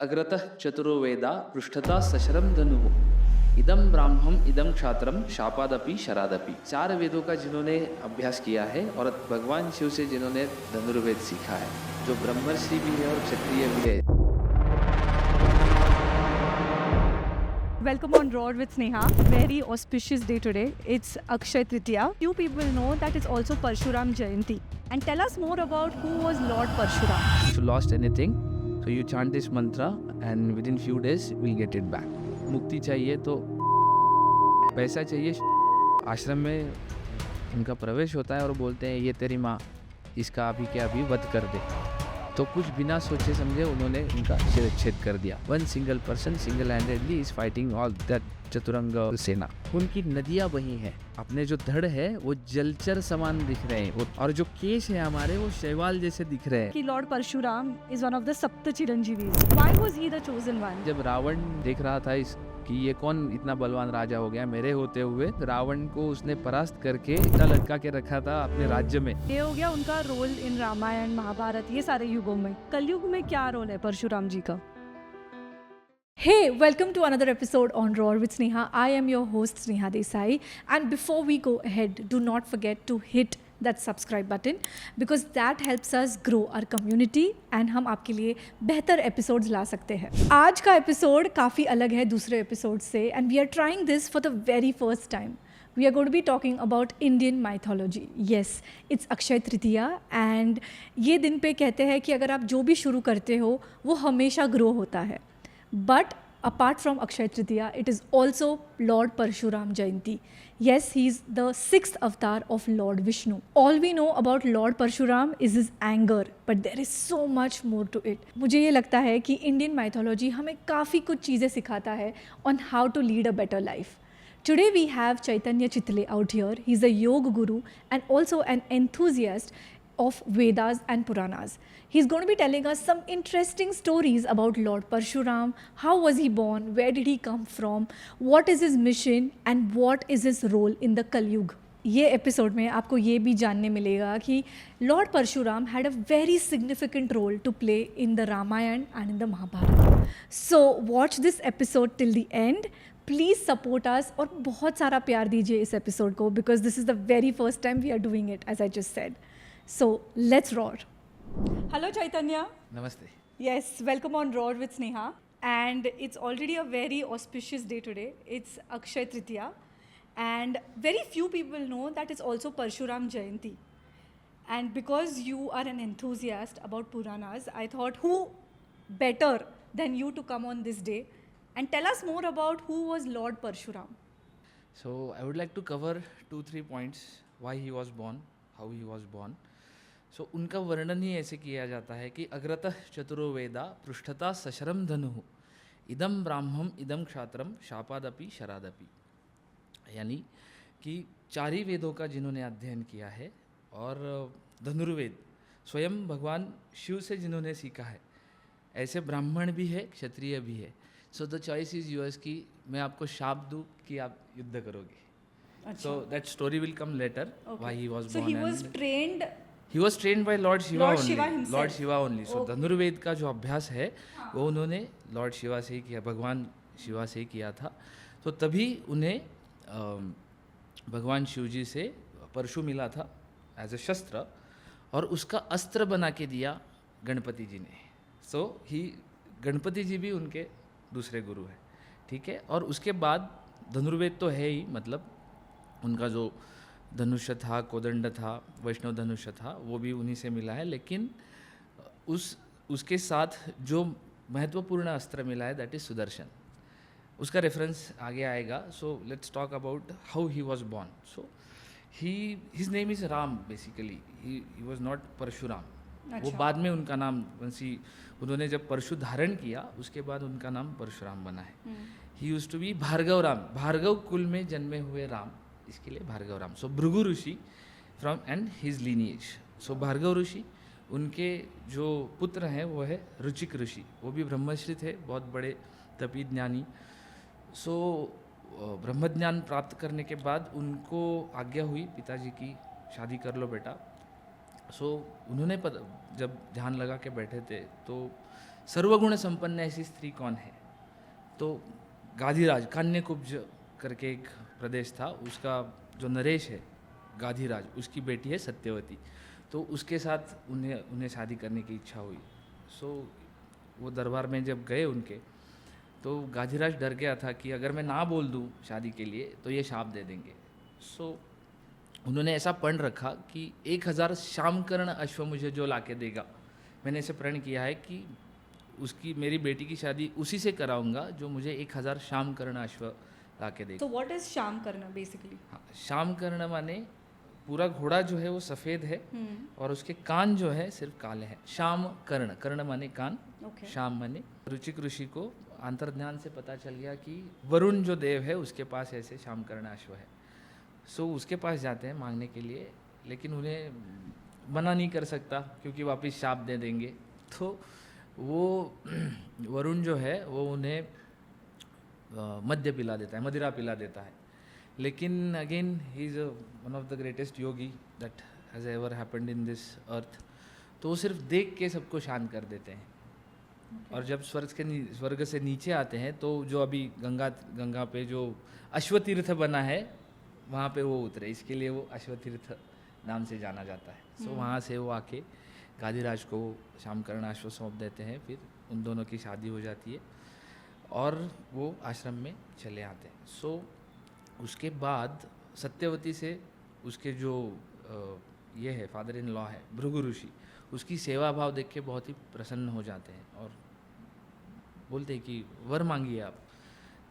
अग्रतः चतुरो वेदा पृष्ठतः सशरम धनुः इदम ब्राह्मम इदम क्षात्रम शापादपि शरादपि। चार वेदों का जिन्होंने अभ्यास किया है और भगवान शिव से जिन्होंने धनुर्वेद सीखा है, जो ब्रह्मर्षि भी है और क्षत्रिय भी है। Welcome on Roar with Sneha. Very auspicious day today. It's Akshay Tritiya. Few people know that it's also Parshuram Jayanti. And tell us more about who was Lord Parshuram. If you lost anything, so you chant this mantra and within few days we'll get it back. मुक्ति चाहिए तो पैसा चाहिए। आश्रम में उनका प्रवेश होता है और बोलते हैं ये तेरी माँ, इसका अभी के अभी वध कर दे। तो कुछ बिना सोचे समझे उन्होंने उनका शिरच्छेद कर दिया। One single person single handedly is fighting all that चतुरंग सेना। उनकी नदियां बही हैं, अपने जो धड़ है वो जलचर समान दिख रहे हैं और जो केश है हमारे वो शैवाल जैसे दिख रहे हैं। कि Lord Parshuram is one of the Sapta Chiranjeevis. Why was he the chosen one? जब रावण देख रहा था कि ये कौन इतना बलवान राजा हो गया मेरे होते हुए, रावण को उसने परास्त करके इतना लटका के रखा था अपने राज्य में। ये हो गया उनका रोल इन रामायण महाभारत ये सारे युगों में। कलयुग में क्या रोल है परशुराम जी का? Hey, welcome to another episode on Roar with Sneha. I am your host Sneha Desai, and before we go ahead, do not forget to hit that subscribe button because that helps us grow our community and हम आपके लिए बेहतर episodes ला सकते हैं। आज का episode काफ़ी अलग है दूसरे episodes से and we are trying this for the very first time. We are going to be talking about Indian mythology. Yes, it's Akshay Tritiya and ये दिन पे कहते हैं कि अगर आप जो भी शुरू करते हो वो हमेशा grow होता है। But apart from Akshay Tritiya, it is also Lord Parshuram Jayanti. Yes, he is the 6th avatar of Lord Vishnu. All we know about Lord Parshuram is his anger, but there is so much more to it. मुझे ये लगता है कि Indian mythology हमें काफ़ी कुछ चीज़ें सिखाता है on how to lead a better life. Today we have Chaitanya Chitle out here. He's a yoga guru and also an enthusiast of Vedas and Puranas. He's going to be telling us some interesting stories about Lord Parshuram. How was he born? Where did he come from? What is his mission? And what is his role in the Kali Yuga? ये episode में आपको ये भी जानने मिलेगा कि lord Parashuram had a very significant role to play in the Ramayana and in the Mahabharata. So watch this episode till the end. Please support us और बहुत सारा प्यार दीजिए इस एपिसोड को because this is the very first time we are doing it as I just said. So let's roar. Hello Chaitanya. नमस्ते. Yes, welcome on Roar with Sneha. And it's already a very auspicious day today. It's Akshay Tritiya. And very few people know that it's also Parshuram Jayanti. And because you are an enthusiast about Puranas, I thought who better than you to come on this day and tell us more about who was Lord Parshuram. So I would like to cover 2-3 points. Why he was born, how he was born. सो उनका वर्णन ही ऐसे किया जाता है कि अग्रतः चतुरो वेदा पृष्ठतः सशरम धनुः इदम ब्राह्मम इदम क्षात्रम शापादपि शरादपि। यानी कि चार ही वेदों का जिन्होंने अध्ययन किया है और धनुर्वेद स्वयं भगवान शिव से जिन्होंने सीखा है, ऐसे ब्राह्मण भी है क्षत्रिय भी है. So the choice is yours कि मैं आपको शाप दूँ कि आप युद्ध करोगे. So that story will come later. Why he was born. So he was trained. He was trained by Lord Shiva Lord only. Shiva himself. Lord Shiva only. So Okay. धनुर्वेद का जो अभ्यास है वो उन्होंने लॉर्ड शिवा से ही किया, भगवान शिवा से ही किया था. तो तभी उन्हें भगवान शिव जी से परशु मिला था एज अ शस्त्र और उसका अस्त्र बना के दिया गणपति जी ने. सो गणपति जी भी उनके दूसरे गुरु हैं. ठीक है. और उसके बाद धनुर्वेद तो है ही, मतलब उनका जो धनुष्य था, कोदंड था, वैष्णव धनुष्य था, वो भी उन्हीं से मिला है. लेकिन उसके साथ जो महत्वपूर्ण अस्त्र मिला है दैट इज़ सुदर्शन. उसका रेफरेंस आगे आएगा. So let's talk about how he was born. So his name is Ram basically. He was not Parashuram. वो बाद में उनका नाम उन्होंने जब परशु धारण किया उसके बाद उनका नाम परशुराम बना है. He used to be Bhargava Ram. Bhargava कुल में जन्मे हुए राम, इसके लिए Bhargava Ram. So Bhrigu rishi from and his lineage. So Bhargava rishi, उनके जो पुत्र हैं वो है रुचिक ऋषि. वो भी ब्रह्मश्री थे, बहुत बड़े तपी ज्ञानी. सो ब्रह्मज्ञान प्राप्त करने के बाद उनको आज्ञा हुई पिताजी की, शादी कर लो बेटा. सो उन्होंने जब ध्यान लगा के बैठे थे तो सर्वगुण संपन्न ऐसी स्त्री कौन है? तो गाधिराज, कान्यकुब्ज करके एक प्रदेश था, उसका जो नरेश है गाधिराज, उसकी बेटी है सत्यवती। तो उसके साथ उन्हें शादी करने की इच्छा हुई। सो वो दरबार में जब गए उनके, तो गाधिराज डर गया था कि अगर मैं ना बोल दूं शादी के लिए तो ये शाप दे देंगे। सो उन्होंने ऐसा पण रखा कि 1000 शामकर्ण अश्व मुझे जो लाके देगा, मैंने ऐसे प्रण किया है कि उसकी, मेरी बेटी की शादी उसी से कराऊंगा जो मुझे 1000 शामकर्ण अश्व लाके देगा। So what is शाम करना basically? हाँ, शामकर्ण माने पूरा घोड़ा जो है वो सफ़ेद है और उसके कान जो है सिर्फ काले हैं। शाम कर्ण, कर्ण माने कान, Okay. शाम माने। रुचिक ऋषि को अंतर्ज्ञान से पता चल गया कि वरुण जो देव है उसके पास ऐसे शामकर्ण अश्व है। सो उसके पास जाते हैं मांगने के लिए, लेकिन उन्हें मना नहीं कर सकता क्योंकि वापस शाप दे देंगे। तो वो वरुण जो है वो उन्हें मद्य पिला देता है, मदिरा पिला देता है। लेकिन again he is one of the greatest Yogi that has ever happened in this earth. तो वो सिर्फ देख के सबको शांत कर देते हैं। और जब स्वर्ग से नीचे आते हैं तो जो अभी गंगा पे जो अश्वतीर्थ बना है वहाँ पे वो उतरे, इसके लिए वो अश्वतीर्थ नाम से जाना जाता है। सो वहाँ से वो आके गाधिराज को शामकर्ण अश्व सौंप देते हैं। फिर उन दोनों की शादी हो जाती है और वो आश्रम में चले आते हैं। सो उसके बाद सत्यवती से उसके जो ये है फादर इन लॉ है भृगु ऋषि, उसकी सेवा भाव देख के बहुत ही प्रसन्न हो जाते हैं और बोलते हैं कि वर मांगिए आप।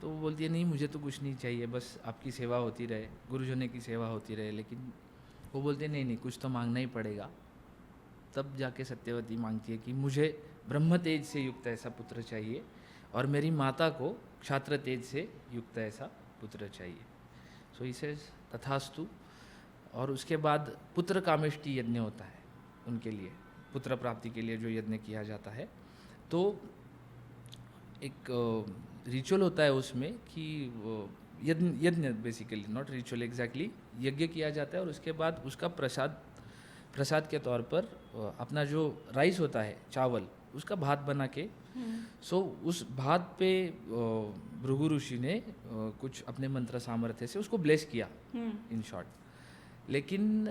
तो वो बोलती है नहीं, मुझे तो कुछ नहीं चाहिए, बस आपकी सेवा होती रहे, गुरुजनों की सेवा होती रहे। लेकिन वो बोलते हैं नहीं, कुछ तो मांगना ही पड़ेगा। तब जाके सत्यवती मांगती है कि मुझे ब्रह्म तेज से युक्त ऐसा पुत्र चाहिए और मेरी माता को क्षात्र तेज से युक्त ऐसा पुत्र चाहिए। सो इसे तथास्तु। और उसके बाद पुत्र कामेष्टि यज्ञ होता है उनके लिए, पुत्र प्राप्ति के लिए जो यज्ञ किया जाता है। तो एक रिचुअल होता है उसमें कि यज्ञ बेसिकली, नॉट रिचुअल एग्जैक्टली, यज्ञ किया जाता है और उसके बाद उसका प्रसाद के तौर पर अपना जो राइस होता है, चावल, उसका भात बना के सो उस भात पे भृगु ऋषि ने कुछ अपने मंत्र सामर्थ्य से उसको ब्लेस किया इन शॉर्ट। लेकिन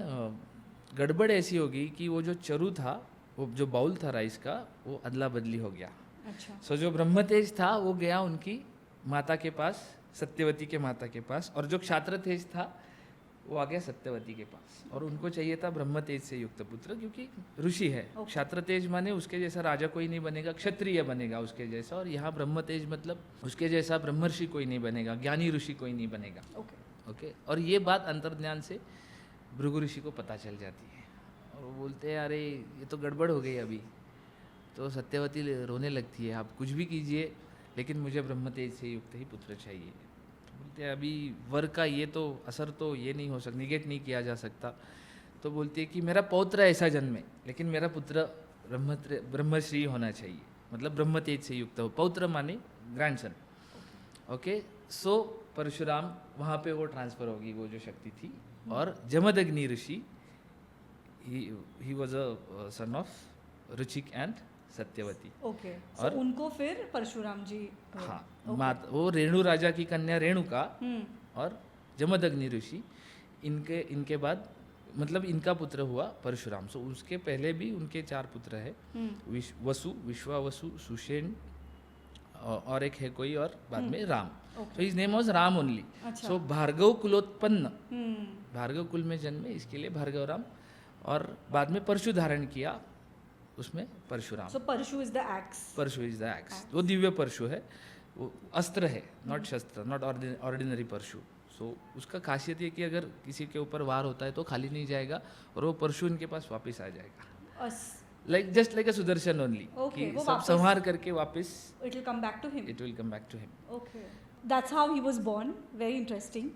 गड़बड़ ऐसी होगी कि वो जो चरु था, वो जो बाउल था राइस का, वो अदला बदली हो गया। अच्छा। सो जो ब्रह्म तेज था वो गया उनकी माता के पास, सत्यवती के माता के पास, और जो क्षात्र तेज था वो आ गया सत्यवती के पास। और उनको चाहिए था ब्रह्म तेज से युक्त पुत्र, क्योंकि ऋषि है। क्षात्र तेज माने उसके जैसा राजा कोई नहीं बनेगा, क्षत्रिय बनेगा उसके जैसा। और यहाँ ब्रह्म तेज मतलब उसके जैसा ब्रह्मर्षि कोई नहीं बनेगा, ज्ञानी ऋषि कोई नहीं बनेगा। ओके। और ये बात अंतर्ज्ञान से भृगु ऋषि को पता चल जाती है और वो बोलते हैं अरे ये तो गड़बड़ हो गई अभी। तो सत्यवती रोने लगती है, आप कुछ भी कीजिए लेकिन मुझे ब्रह्म तेज से युक्त ही पुत्र चाहिए। तो बोलते हैं अभी वर का ये तो असर तो ये नहीं हो सकता, निगेट नहीं किया जा सकता। तो बोलती है कि मेरा पौत्र ऐसा जन्मे लेकिन मेरा पुत्र ब्रह्मश्री होना चाहिए, मतलब ब्रह्म तेज से युक्त हो। पौत्र माने ग्रैंडसन। ओके। सो परशुराम वहाँ पे वो ट्रांसफर होगी, वो जो शक्ति थी। और जमदग्नि ऋषि, he was a son of Ruchik and Satyavati. Okay. और उनको फिर परशुराम जी, हाँ, वो रेणु राजा की कन्या रेणुका और जमदग्नि ऋषि, इनके बाद मतलब इनका पुत्र हुआ परशुराम। सो उसके पहले भी उनके 4 पुत्र है, वसु, विश्वावसु, सुषेण और एक है कोई, और बाद में राम। तो his name was Ram only. So Bhargava कुलोत्पन्न, भार्गव कुल में जन्मे, इसके लिए भार्गव राम। और बाद में परशु धारण किया, उसमें Parashuram. So parashu is the axe. Parashu is the axe, वो दिव्य परशु है, वो अस्त्र है, नॉट शस्त्र, नॉट ऑर्डिनरी परशु। सो उसका खासियत ये कि अगर किसी के ऊपर वार होता है तो खाली नहीं जाएगा और वो परशु इनके पास वापस आ जाएगा, like just like a Sudarshan only, कि सब संहार करके वापस it will come back to him. It will come back to him. Okay, that's how he was born. Very interesting.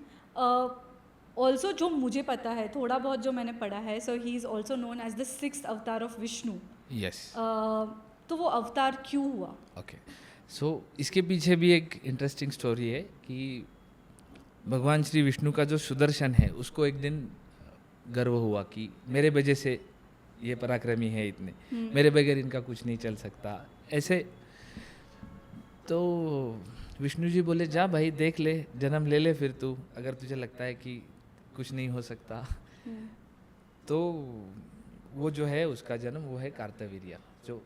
Also जो मुझे पता है, थोड़ा बहुत जो मैंने पढ़ा है, so he is also known as the 6th avatar of Vishnu. Yes. तो वो अवतार क्यों हुआ? ओके, सो इसके पीछे भी एक इंटरेस्टिंग स्टोरी है कि भगवान श्री विष्णु का जो सुदर्शन है उसको एक दिन गर्व हुआ कि मेरे वजह से ये पराक्रमी है इतने, मेरे बगैर इनका कुछ नहीं चल सकता, ऐसे। तो विष्णु जी बोले जा भाई देख ले, जन्म ले ले फिर तू, अगर तुझे लगता है कि कुछ नहीं हो सकता। तो वो जो है उसका जन्म वो है कार्तवीर्य, जो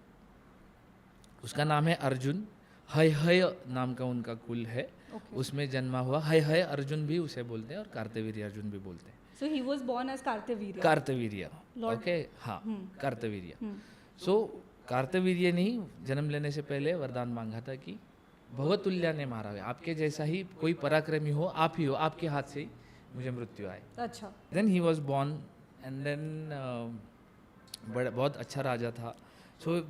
उसका नाम है अर्जुन। हय हय नाम का उनका कुल है, उसमें जन्मा हुआ। हय हय अर्जुन भी उसे बोलते हैं और कार्तवीर्य अर्जुन भी बोलते हैं। So he was born as Kartavirya. Kartavirya, Lord- okay, हाँ, कार्तवीर्य। हम्म, सो कार्तवीर्य ने ही जन्म लेने से पहले वरदान मांगा था कि भवतुल्य ने मारा है, आपके जैसा ही कोई पराक्रमी हो, आप ही हो, आपके हाथ से ही मुझे मृत्यु आए। अच्छा। Then he was born and then बहुत अच्छा राजा था। सो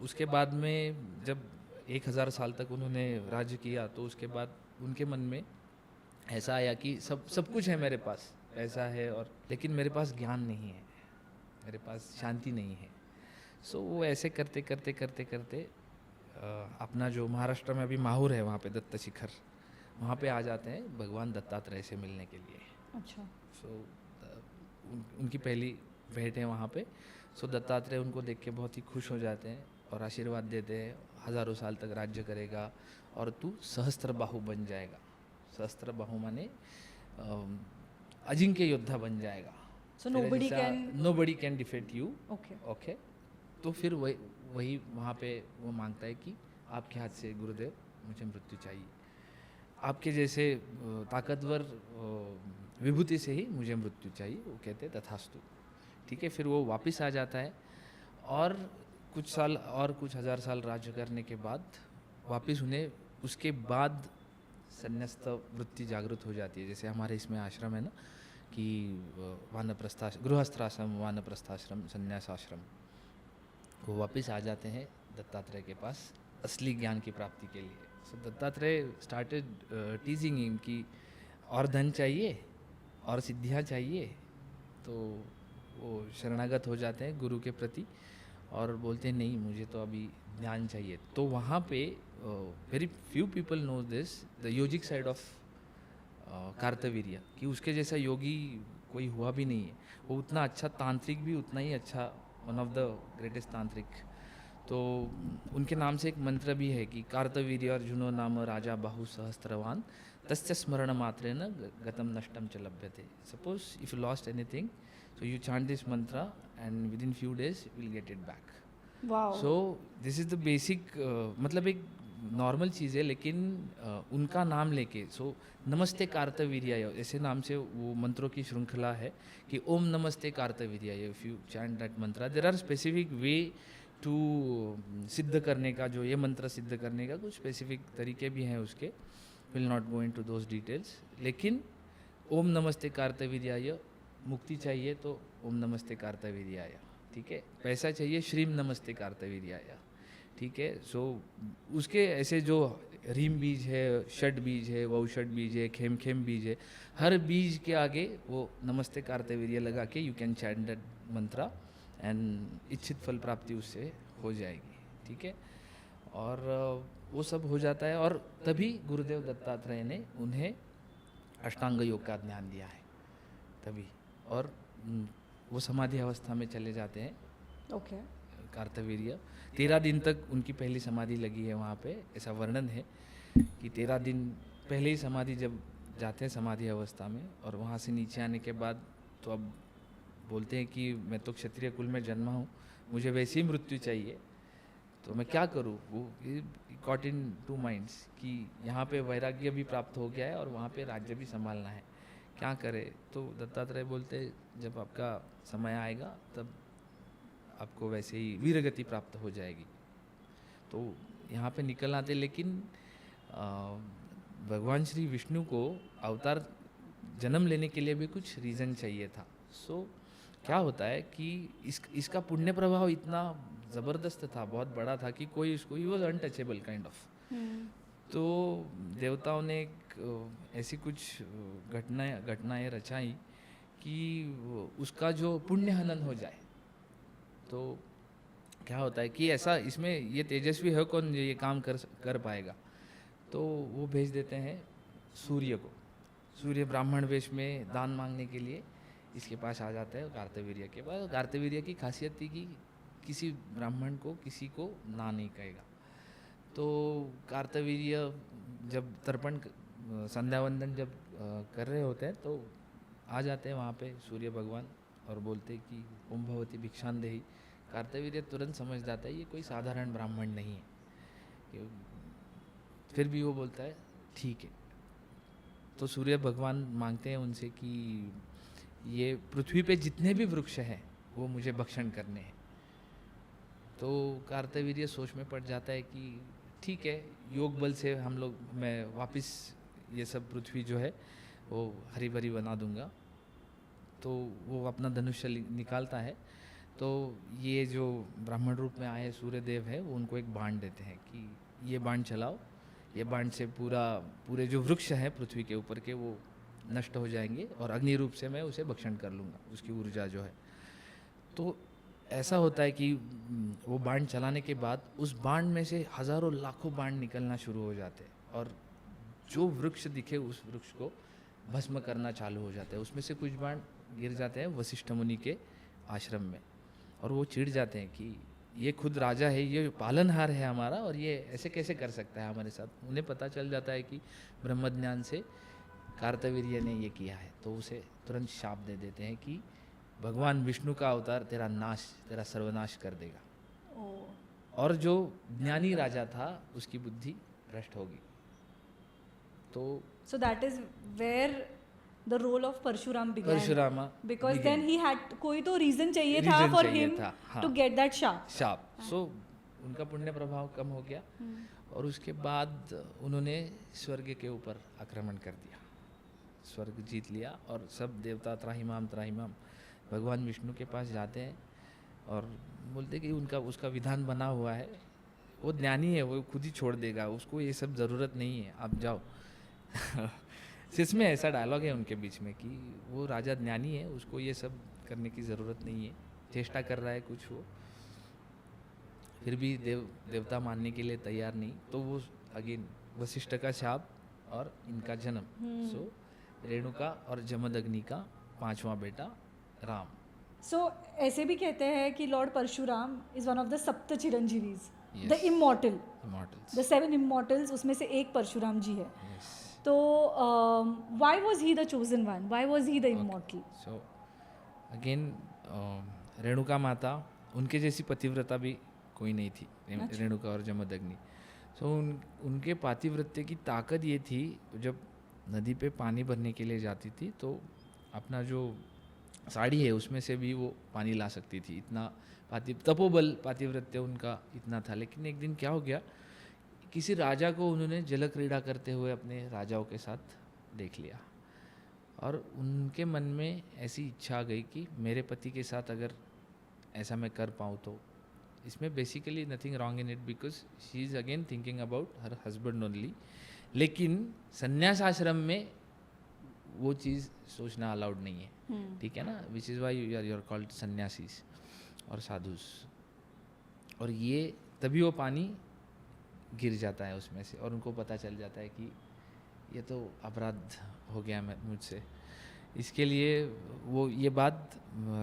उसके बाद में जब 1000 साल तक उन्होंने राज्य किया, तो उसके बाद उनके मन में ऐसा आया कि सब कुछ है मेरे पास, पैसा है, और लेकिन मेरे पास ज्ञान नहीं है, मेरे पास शांति नहीं है। सो वो ऐसे करते करते करते करते अपना जो महाराष्ट्र में अभी माहौर है वहाँ पे दत्त शिखर, वहाँ पे आ जाते हैं भगवान दत्तात्रेय से मिलने के लिए। अच्छा। सो उनकी पहली भेंट है वहाँ पे। सो दत्तात्रेय उनको देख के बहुत ही खुश हो जाते हैं और आशीर्वाद देते हैं, हज़ारों साल तक राज्य करेगा और तू सहस्त्र बाहु बन जाएगा। सहस्त्र बाहु माने अजिंक्य योद्धा बन जाएगा। So nobody can defeat you. Okay. Okay. तो फिर वही वहाँ पे वो मांगता है कि आपके हाथ से गुरुदेव मुझे मृत्यु चाहिए, आपके जैसे ताकतवर विभूति से ही मुझे मृत्यु चाहिए। वो कहते तथास्तु, ठीक है। फिर वो वापस आ जाता है और कुछ साल और कुछ 1000 साल राज्य करने के बाद वापस उन्हें उसके बाद संन्यास्त वृत्ति जागृत हो जाती है। जैसे हमारे इसमें आश्रम है ना कि वानप्रस्थाश्रम, गृहस्थाश्रम, वानप्रस्थाश्रम, संन्यासाश्रम, वो वापस आ जाते हैं दत्तात्रेय के पास असली ज्ञान की प्राप्ति के लिए। सो दत्तात्रेय स्टार्टेड टीजिंग हिम कि और धन चाहिए और सिद्धियाँ चाहिए। तो वो शरणागत हो जाते हैं गुरु के प्रति और बोलते हैं नहीं, मुझे तो अभी ज्ञान चाहिए। तो वहाँ पे very few people know this the yogic side of Kartavirya, कि उसके जैसा योगी कोई हुआ भी नहीं है। वो उतना अच्छा तांत्रिक भी, उतना ही अच्छा, वन ऑफ द ग्रेटेस्ट तांत्रिक। तो उनके नाम से एक मंत्र भी है कि कार्तवीर्य अर्जुनो नाम राजा बाहु सहस्त्रवान तस्य स्मरण मात्रेण गतम नष्टम च लभ्यते। Suppose if you lost anything, so you chant this mantra and within few days you will get it back. Wow. So this is the basic, मतलब एक नॉर्मल चीज़ है, लेकिन उनका नाम लेके, सो नमस्ते कार्तवीर्याय ऐसे नाम से वो मंत्रों की श्रृंखला है कि ओम नमस्ते कार्तवीर्याय। If you chant that mantra, there are specific way to सिद्ध करने का, जो ये मंत्र सिद्ध करने का कुछ स्पेसिफिक तरीके भी हैं उसके, will not go into those details. लेकिन ओम नमस्ते कार्तवीर्याय, मुक्ति चाहिए तो ओम नमस्ते कार्तवीर्याय, ठीक है। पैसा चाहिए श्रीम नमस्ते कार्तवीर्याय, ठीक है। सो उसके ऐसे जो रीम बीज है, षड बीज है, वौषड बीज है, खेम खेम बीज है, हर बीज के आगे वो नमस्ते कार्तवीर्य लगा के यू कैन चैंट दैट मंत्र एंड इच्छित फल प्राप्ति उससे हो जाएगी, ठीक है। और वो सब हो जाता है और तभी गुरुदेव दत्तात्रेय ने उन्हें अष्टांग योग का ज्ञान दिया है तभी, और वो समाधि अवस्था में चले जाते हैं। Okay. कार्तवीर्य 13 दिन तक उनकी पहली समाधि लगी है वहाँ पे। ऐसा वर्णन है कि 13 दिन पहले ही समाधि जब जाते हैं समाधि अवस्था में, और वहाँ से नीचे आने के बाद तो अब बोलते हैं कि मैं तो क्षत्रिय कुल में जन्मा हूँ, मुझे वैसी ही मृत्यु चाहिए, तो मैं क्या करूँ। वो कॉट इन टू माइंड्स कि यहाँ पे वैराग्य भी प्राप्त हो गया है और वहाँ पे राज्य भी संभालना है, क्या करे। तो दत्तात्रेय बोलते जब आपका समय आएगा तब आपको वैसे ही वीरगति प्राप्त हो जाएगी। तो यहाँ पे निकल आते, लेकिन भगवान श्री विष्णु को अवतार जन्म लेने के लिए भी कुछ रीज़न चाहिए था। सो क्या होता है कि इसका पुण्य प्रभाव इतना ज़बरदस्त था, बहुत बड़ा था कि कोई उसको, he was untouchable kind of. तो देवताओं ने ऐसी कुछ घटनाएं रचाई कि उसका जो पुण्य हनन हो जाए। तो क्या होता है कि ऐसा, इसमें ये तेजस्वी है कौन ये काम कर पाएगा, तो वो भेज देते हैं सूर्य को। सूर्य ब्राह्मण वेश में दान मांगने के लिए इसके पास आ जाता है कार्तवीर्य के पास। कार्तवीर्य की खासियत थी कि किसी ब्राह्मण को किसी को ना नहीं कहेगा, तो कार्तवीर्य जब तर्पण संध्या वंदन जब कर रहे होते हैं तो आ जाते हैं वहाँ पे सूर्य भगवान और बोलते हैं कि ओम भवती भिक्षान देहि। कार्तवीर्य तुरंत समझ जाता है ये कोई साधारण ब्राह्मण नहीं है। फिर भी वो बोलता है ठीक है। तो सूर्य भगवान मांगते हैं उनसे कि ये पृथ्वी पे जितने भी वृक्ष हैं वो मुझे भक्षण करने हैं। तो कार्तवीर्य सोच में पड़ जाता है कि ठीक है, योग बल से हम लोग मैं वापस ये सब पृथ्वी जो है वो हरी भरी बना दूंगा। तो वो अपना धनुष्य निकालता है। तो ये जो ब्राह्मण रूप में आए सूर्यदेव है वो उनको एक बाण देते हैं कि ये बाण चलाओ, ये बाण से पूरे जो वृक्ष हैं पृथ्वी के ऊपर के वो नष्ट हो जाएंगे और अग्नि रूप से मैं उसे भक्षण कर लूँगा, उसकी ऊर्जा जो है। तो ऐसा होता है कि वो बाण चलाने के बाद उस बाण में से हज़ारों लाखों बाण निकलना शुरू हो जाते हैं और जो वृक्ष दिखे उस वृक्ष को भस्म करना चालू हो जाता है। उसमें से कुछ बाण गिर जाते हैं वशिष्ठ मुनि के आश्रम में और वो चिढ़ जाते हैं कि ये खुद राजा है, ये पालनहार है हमारा और ये ऐसे कैसे कर सकता है हमारे साथ। उन्हें पता चल जाता है कि ब्रह्मज्ञान से कार्तवीर्य ने ये किया है। तो उसे तुरंत शाप दे देते हैं कि भगवान विष्णु का अवतार तेरा सर्वनाश कर देगा। और जो ज्ञानी राजा था उसकी बुद्धि भ्रष्ट होगी। तो So that is where the role of Parshuram began. परशुरामा Because then he had कोई तो reason चाहिए था Reason for चाहिए him था, हाँ। to get that शाप. सो उनका पुण्य प्रभाव कम हो गया और उसके बाद उन्होंने स्वर्ग के ऊपर आक्रमण कर दिया, स्वर्ग जीत लिया और सब देवता त्राहिमाम भगवान विष्णु के पास जाते हैं और बोलते कि उसका विधान बना हुआ है, वो ज्ञानी है, वो खुद ही छोड़ देगा, उसको ये सब ज़रूरत नहीं है, आप जाओ। सच में ऐसा डायलॉग है उनके बीच में कि वो राजा ज्ञानी है, उसको ये सब करने की ज़रूरत नहीं है, चेष्टा कर रहा है कुछ वो, फिर भी देवता मानने के लिए तैयार नहीं। तो वो अगेन वशिष्ठ का शाप और इनका जन्म। सो रेणुका और जमदग्नि का 5वां बेटा राम। So ऐसे भी कहते हैं कि lord Parashuram is one of the सप्त चिरंजीवीज, Yes. The immortal, Immortals. The 7 immortals, उसमें से एक परशुराम जी है। Yes. तो why was he the chosen one, why was he the immortal? So again Renuka Mata, उनके जैसी पतिव्रता भी कोई नहीं थी, अच्छा। रेणुका और जमदग्नि। सो उनके पातिव्रत्य की ताकत ये थी, जब नदी पे पानी भरने के लिए जाती थी तो अपना जो साड़ी है उसमें से भी वो पानी ला सकती थी, इतना तपोबल पातिव्रत्य उनका इतना था। लेकिन एक दिन क्या हो गया, किसी राजा को उन्होंने जल क्रीड़ा करते हुए अपने राजाओं के साथ देख लिया और उनके मन में ऐसी इच्छा आ गई कि मेरे पति के साथ अगर ऐसा मैं कर पाऊँ तो इसमें basically nothing wrong in it, because she is again thinking about her husband only. लेकिन संन्यास आश्रम में वो चीज़ सोचना अलाउड नहीं है, ठीक है ना, which is why you are called सन्यासीज और साधुस। और ये तभी वो पानी गिर जाता है उसमें से और उनको पता चल जाता है कि ये तो अपराध हो गया मुझसे। इसके लिए वो ये बात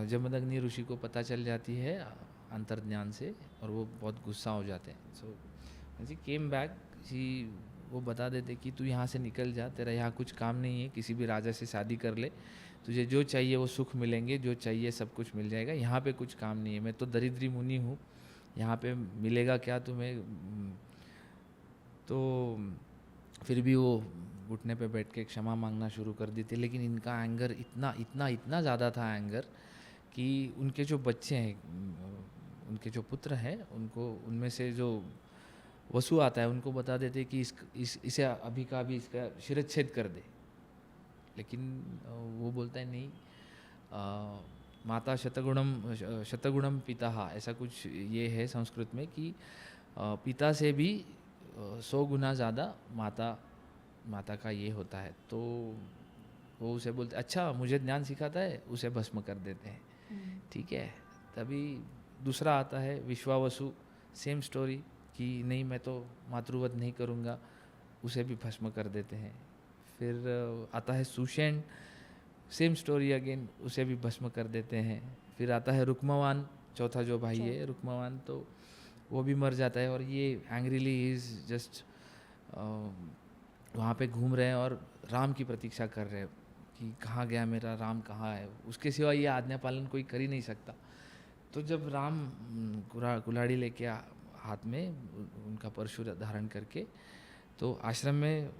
जमदग्नि ऋषि को पता चल जाती है अंतर्ज्ञान से और वो बहुत गुस्सा हो जाते हैं। सो शी केम बैक, वो बता देते कि तू यहाँ से निकल जा, तेरा यहाँ कुछ काम नहीं है, किसी भी राजा से शादी कर ले, तुझे जो चाहिए वो सुख मिलेंगे, जो चाहिए सब कुछ मिल जाएगा, यहाँ पे कुछ काम नहीं है, मैं तो दरिद्री मुनि हूँ, यहाँ पे मिलेगा क्या तुम्हें। तो फिर भी वो घुटने पे बैठ के क्षमा मांगना शुरू कर देते। लेकिन इनका एंगर इतना ज़्यादा था एंगर कि उनके जो बच्चे हैं, उनके जो पुत्र हैं, उनको उनमें से जो वसु आता है उनको बता देते कि इसे अभी का अभी इसका शिरच्छेद कर दे। लेकिन वो बोलता है नहीं, माता शतगुणम पिता, ऐसा कुछ ये है संस्कृत में कि पिता से भी 100 गुना ज़्यादा माता का ये होता है। तो वो उसे बोलते अच्छा मुझे ज्ञान सिखाता है, उसे भस्म कर देते हैं, ठीक है। तभी दूसरा आता है विश्वावसु, सेम स्टोरी कि नहीं मैं तो मातृवध नहीं करूँगा, उसे भी भस्म कर देते हैं। फिर आता है सुषेण, सेम स्टोरी अगेन, उसे भी भस्म कर देते हैं। फिर आता है रुक्मवान, चौथा जो भाई है रुक्मवान, तो वो भी मर जाता है और ये एंग्रीली इज़ जस्ट वहाँ पे घूम रहे हैं और राम की प्रतीक्षा कर रहे हैं कि कहाँ गया मेरा राम, कहाँ है, उसके सिवा ये आज्ञा पालन कोई कर ही नहीं सकता। तो जब राम कुल्हाड़ी लेके हाथ में उनका परशु धारण करके तो आश्रम में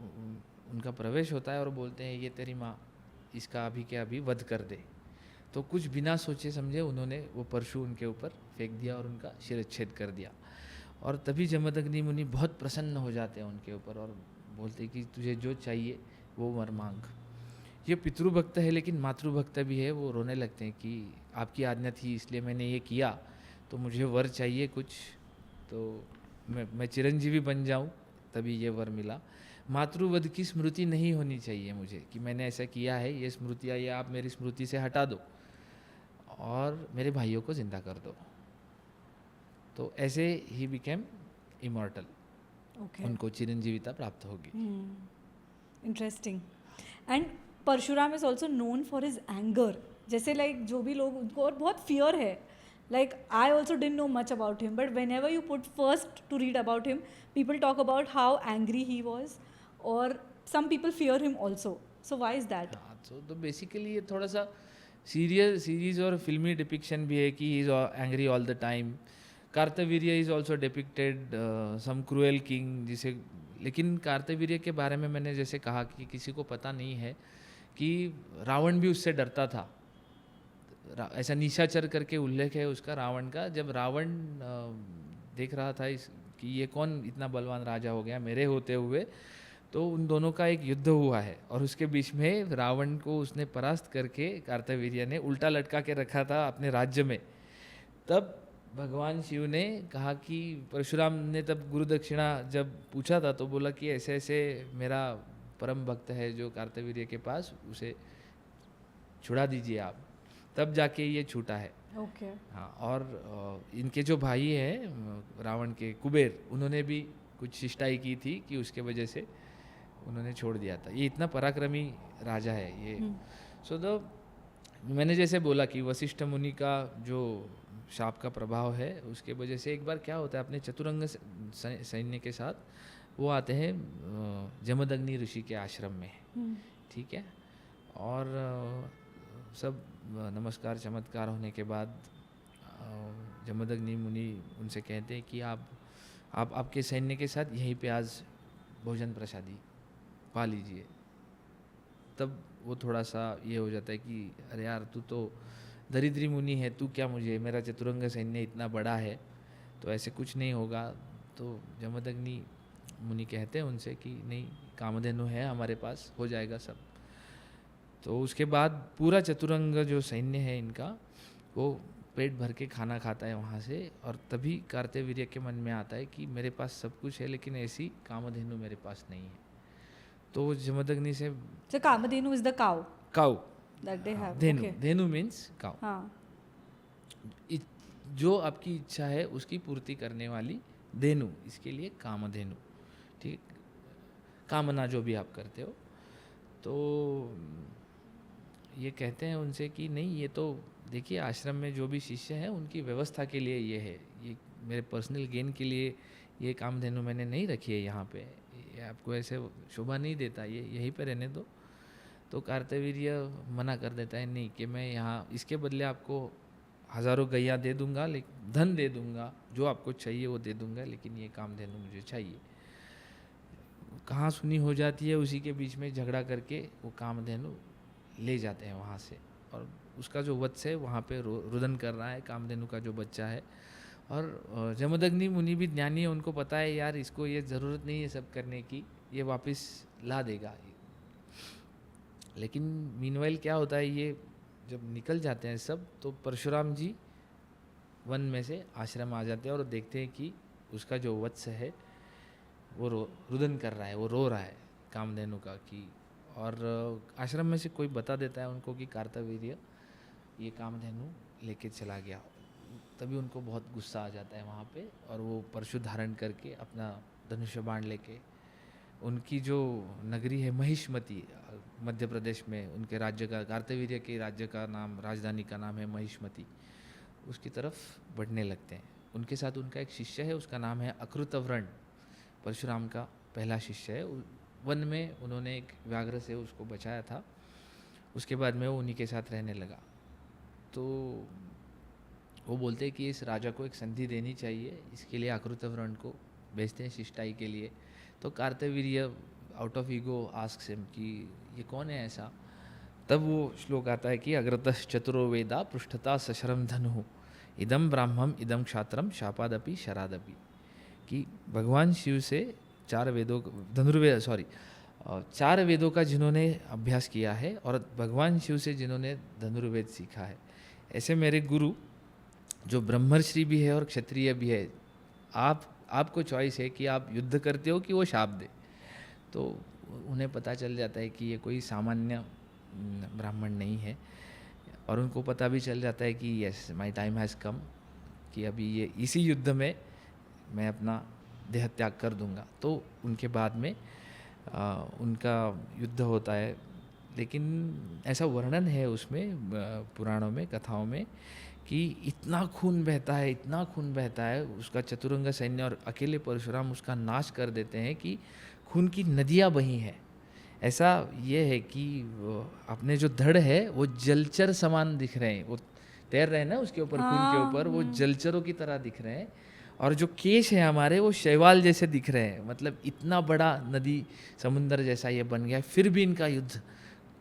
उनका प्रवेश होता है और बोलते हैं ये तेरी माँ, इसका अभी के अभी वध कर दे। तो कुछ बिना सोचे समझे उन्होंने वो परशु उनके ऊपर फेंक दिया और उनका शिरच्छेद कर दिया। और तभी जमदग्नि मुनि बहुत प्रसन्न हो जाते हैं उनके ऊपर और बोलते हैं कि तुझे जो चाहिए वो वर मांग। ये पितृभक्त है लेकिन मातृभक्त भी है, वो रोने लगते हैं कि आपकी आज्ञा थी इसलिए मैंने ये किया, तो मुझे वर चाहिए कुछ, तो मैं चिरंजीवी बन जाऊं, तभी ये वर मिला। मातृवध की स्मृति नहीं होनी चाहिए मुझे कि मैंने ऐसा किया है, ये स्मृतियाँ ये आप मेरी स्मृति से हटा दो और मेरे भाइयों को जिंदा कर दो। तो ऐसे ही बिकेम इमॉर्टल, उनको चिरंजीविता प्राप्त होगी। Interesting. And Parashuram is also known for his anger, जैसे लाइक जो भी लोग उनको और बहुत फियर है, like I also didn't know much about him, but whenever you put first to read about him, people talk about how angry he was, or some people fear him also. So why is that? हाँ, तो basically ये थोड़ा सा series और फिल्मी depiction भी है कि he is angry all the time. Kartavirya is also depicted some cruel king जिसे, लेकिन कार्तवीर्य के बारे में मैंने जैसे कहा कि किसी को पता नहीं है कि रावण भी उससे डरता था। ऐसा निशाचर करके उल्लेख है उसका रावण का। जब रावण देख रहा था कि ये कौन इतना बलवान राजा हो गया मेरे होते हुए, तो उन दोनों का एक युद्ध हुआ है और उसके बीच में रावण को उसने परास्त करके कार्तवीर्य ने उल्टा लटका के रखा था अपने राज्य में। तब भगवान शिव ने कहा कि परशुराम ने तब गुरु दक्षिणा जब पूछा था तो बोला कि ऐसे ऐसे मेरा परम भक्त है जो कार्तवीर्य के पास, उसे छुड़ा दीजिए आप। तब जाके ये छूटा है। ओके। हाँ, और इनके जो भाई हैं रावण के कुबेर, उन्होंने भी कुछ शिष्टाई की थी कि उसके वजह से उन्होंने छोड़ दिया था। ये इतना पराक्रमी राजा है ये। सो मैंने जैसे बोला कि वशिष्ठ मुनि का जो शाप का प्रभाव है उसके वजह से एक बार क्या होता है, अपने चतुरंग सैन्य के साथ वो आते हैं जमदग्नि ऋषि के आश्रम में। ठीक है, और सब नमस्कार चमत्कार होने के बाद जमदग्नि मुनि उनसे कहते हैं कि आप आपके सैन्य के साथ यहीं पे आज भोजन प्रसादी पा लीजिए। तब वो थोड़ा सा ये हो जाता है कि अरे यार तू तो दरिद्री मुनि है, तू क्या मुझे, मेरा चतुरंग सैन्य इतना बड़ा है तो ऐसे कुछ नहीं होगा। तो जमदग्नि मुनि कहते हैं उनसे कि नहीं, कामधेनु है हमारे पास, हो जाएगा सब। तो उसके बाद पूरा चतुरंग जो सैन्य है इनका वो पेट भर के खाना खाता है वहाँ से, और तभी कार्तवीर्य के मन में आता है कि मेरे पास सब कुछ है लेकिन ऐसी कामधेनु मेरे पास नहीं है। तो वो जमदग्नि से So Kamadhenu is the cow cow that they have. Dhenu, Okay. Dhenu means cow. हाँ. जो आपकी इच्छा है उसकी पूर्ति करने वाली धेनु, इसके लिए कामधेनु। ठीक, कामना जो भी आप करते हो। तो ये कहते हैं उनसे कि नहीं, ये तो देखिए आश्रम में जो भी शिष्य हैं उनकी व्यवस्था के लिए ये है, ये मेरे पर्सनल गेन के लिए ये कामधेनु मैंने नहीं रखी है यहाँ पे, ये आपको ऐसे शोभा नहीं देता, ये यहीं पे रहने दो। तो कार्तवीर्य मना कर देता है, नहीं कि मैं यहाँ इसके बदले आपको हज़ारों गैया दे दूंगा, लेकिन धन दे दूंगा, जो आपको चाहिए वो दे दूंगा, लेकिन ये कामधेनु मुझे चाहिए। कहाँ सुनी हो जाती है, उसी के बीच में झगड़ा करके वो कामधेनु ले जाते हैं वहाँ से, और उसका जो वत्स है वहाँ पे रुदन कर रहा है कामधेनु का जो बच्चा है। और जमदग्नि मुनि भी ज्ञानी है, उनको पता है यार इसको ये ज़रूरत नहीं है सब करने की, ये वापस ला देगा। लेकिन मीनवाइल क्या होता है, ये जब निकल जाते हैं सब, तो परशुराम जी वन में से आश्रम आ जाते हैं और देखते हैं कि उसका जो वत्स है वो रुदन कर रहा है, वो रो रहा है कामधेनु का कि, और आश्रम में से कोई बता देता है उनको कि कार्तवीर्य ये कामधेनु लेके चला गया। तभी उनको बहुत गुस्सा आ जाता है वहाँ पे, और वो परशु धारण करके अपना धनुष्य बाण लेके उनकी जो नगरी है महिष्मती, मध्य प्रदेश में उनके राज्य का, कार्तवीर्य के राज्य का नाम, राजधानी का नाम है महिष्मती, उसकी तरफ बढ़ने लगते हैं। उनके साथ उनका एक शिष्य है, उसका नाम है अकृतव्रण। परशुराम का पहला शिष्य है। वन में उन्होंने एक व्याघ्र से उसको बचाया था। उसके बाद में वो उन्हीं के साथ रहने लगा। तो वो बोलते हैं कि इस राजा को एक संधि देनी चाहिए, इसके लिए अकृतव्रण को भेजते हैं शिष्टाई के लिए। तो Kartavirya out of ego asks him कि ये कौन है ऐसा। तब वो श्लोक आता है कि अग्रतः चतुरो वेदा पृष्ठता सशरम धनु इदम ब्राह्मम इदम क्षात्रम शापादपि शरादपि, कि भगवान शिव से चार वेदों का जिन्होंने अभ्यास किया है और भगवान शिव से जिन्होंने धनुर्वेद सीखा है, ऐसे मेरे गुरु जो ब्रह्मर्षि भी है और क्षत्रिय भी है, आपको चॉइस है कि आप युद्ध करते हो कि वो शाप दे। तो उन्हें पता चल जाता है कि ये कोई सामान्य ब्राह्मण नहीं है, और उनको पता भी चल जाता है कि yes my time has come, कि अभी ये इसी युद्ध में मैं अपना देह त्याग कर दूंगा। तो उनके बाद में उनका युद्ध होता है। लेकिन ऐसा वर्णन है उसमें पुराणों में, कथाओं में, कि इतना खून बहता है, इतना खून बहता है, उसका चतुरंग सैन्य और अकेले परशुराम उसका नाश कर देते हैं कि खून की नदियाँ बही हैं। ऐसा ये है कि अपने जो धड़ है वो जलचर समान दिख रहे हैं, वो तैर रहे हैं ना उसके ऊपर, खून के ऊपर, वो जलचरों की तरह दिख रहे हैं। और जो केश है हमारे वो शैवाल जैसे दिख रहे हैं। मतलब इतना बड़ा नदी समुंदर जैसा ये बन गया है, फिर भी इनका युद्ध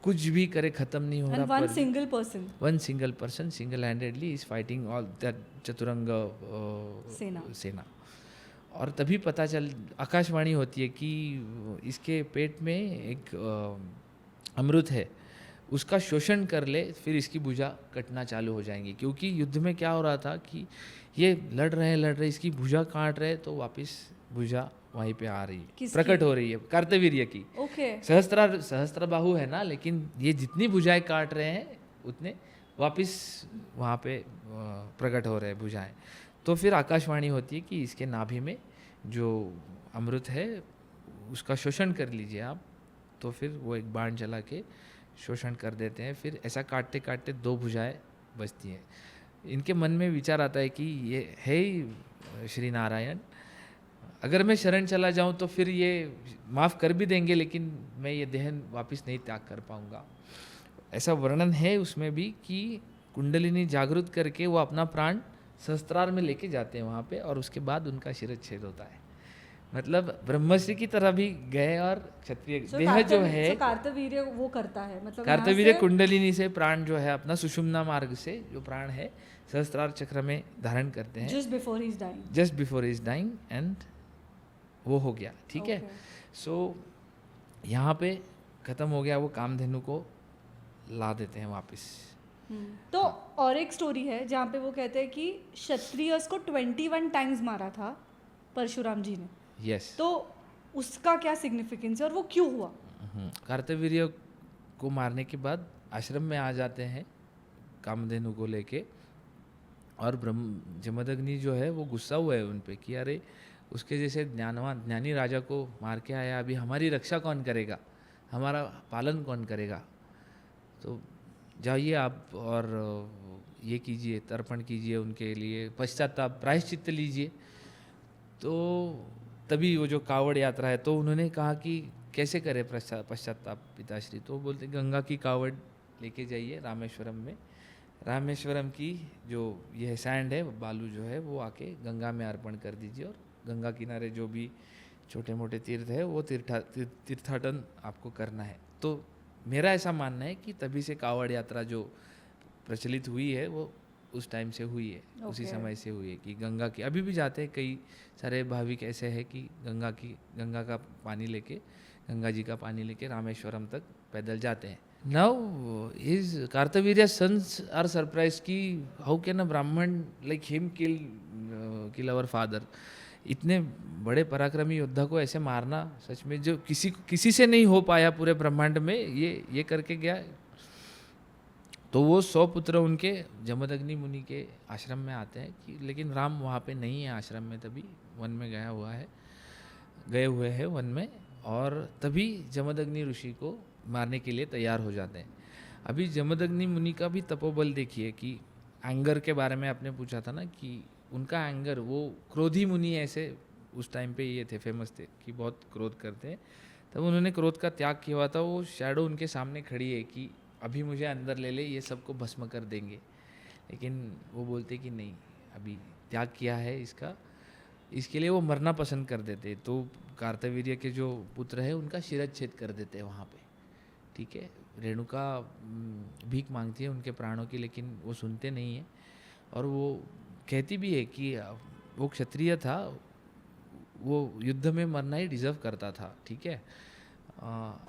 कुछ भी करे खत्म नहीं हो रहा। One single person single handedly is fighting all that चतुरंग सेना। और तभी पता चल, आकाशवाणी होती है कि इसके पेट में एक अमृत है, उसका शोषण कर ले फिर इसकी भुजा कटना चालू हो जाएंगी। क्योंकि युद्ध में क्या हो रहा था कि ये लड़ रहे इसकी भुजा काट रहे, तो वापस भुजा वहीं पे आ रही है, प्रकट हो रही है कार्तवीर्य की। सहस्त्र बाहु है ना, लेकिन ये जितनी भुजाएं काट रहे हैं उतने वापस वहाँ पे प्रकट हो रहे हैं भुजाएं। तो फिर आकाशवाणी होती है कि इसके नाभि में जो अमृत है उसका शोषण कर लीजिए आप। तो फिर वो एक बाण चला के शोषण कर देते हैं। फिर ऐसा काटते काटते 2 भुजाएं बचती हैं। इनके मन में विचार आता है कि ये है ही श्री नारायण, अगर मैं शरण चला जाऊं तो फिर ये माफ़ कर भी देंगे, लेकिन मैं ये देह वापस नहीं त्याग कर पाऊंगा। ऐसा वर्णन है उसमें भी कि कुंडलिनी जागृत करके वो अपना प्राण सहस्त्रार में लेके जाते हैं वहाँ पे, और उसके बाद उनका शिरच्छेद होता है। मतलब ब्रह्मश्री की तरह भी गए, और क्षत्रिय देह जो है कार्तवीर्य वो करता है, मतलब कार्तवीर्य कुंडलिनी से प्राण जो है अपना सुषुम्ना मार्ग से जो प्राण है सहस्त्रार चक्र में धारण करते हैं just before he is dying and वो हो गया। ठीक है। सो यहाँ पे खत्म हो गया। वो कामधेनु को ला देते हैं वापस। तो और एक स्टोरी है जहाँ पे वो कहते हैं कि क्षत्रियस को 21 टाइम्स मारा था परशुराम जी ने। यस। तो उसका क्या सिग्निफिकेंस है और वो क्यों हुआ? कार्तवीर्य को मारने के बाद आश्रम में आ जाते हैं कामधेनु को लेके, और जमदग्नि जो है वो गुस्सा हुआ है उन पे कि अरे उसके जैसे ज्ञानी राजा को मार के आया, अभी हमारी रक्षा कौन करेगा, हमारा पालन कौन करेगा। तो जाइए आप और ये कीजिए, तर्पण कीजिए उनके लिए, पश्चाताप प्रायश्चित्त लीजिए। तो तभी वो जो कावड़ यात्रा है, तो उन्होंने कहा कि कैसे करें पश्चाताप पिताश्री। तो बोलते गंगा की कावड़ लेके जाइए रामेश्वरम में, रामेश्वरम की जो यह सैंड है, बालू जो है, वो आके गंगा में अर्पण कर दीजिए, और गंगा किनारे जो भी छोटे मोटे तीर्थ है वो तीर्थाटन आपको करना है। तो मेरा ऐसा मानना है कि तभी से कावड़ यात्रा जो प्रचलित हुई है वो उस टाइम से हुई है। उसी समय से हुई है कि गंगा की, अभी भी जाते हैं कई सारे भाविक ऐसे हैं कि गंगा का पानी लेके, गंगा जी का पानी लेके रामेश्वरम तक पैदल जाते हैं। Now his Kartavirya sons are surprise कि how can a Brahmin like him kill our father. इतने बड़े पराक्रमी योद्धा को ऐसे मारना, सच में जो किसी से नहीं हो पाया पूरे ब्रह्मांड में, ये करके गया। तो वो 100 पुत्र उनके जमदग्नि मुनि के आश्रम में आते हैं कि लेकिन राम वहाँ पे नहीं है आश्रम में, तभी वन में गए हुए हैं वन में। और तभी जमदग्नि ऋषि को मारने के लिए तैयार हो जाते हैं। अभी जमदग्नि मुनि का भी तपोबल देखिए कि एंगर के बारे में आपने पूछा था ना, कि उनका एंगर, वो क्रोधी मुनि ऐसे उस टाइम पे ये थे, फेमस थे कि बहुत क्रोध करते हैं। तब उन्होंने क्रोध का त्याग किया हुआ था। वो शैडो उनके सामने खड़ी है कि अभी मुझे अंदर ले ले, ये सबको भस्म कर देंगे। लेकिन वो बोलते कि नहीं, अभी त्याग किया है इसका, इसके लिए वो मरना पसंद कर देते। तो कार्तवीर्य के जो पुत्र है उनका शिरच्छेद कर देते हैं वहाँ पे। ठीक है, रेणुका भीख मांगती है उनके प्राणों की, लेकिन वो सुनते नहीं है। और वो कहती भी है कि वो क्षत्रिय था, वो युद्ध में मरना ही डिज़र्व करता था। ठीक है,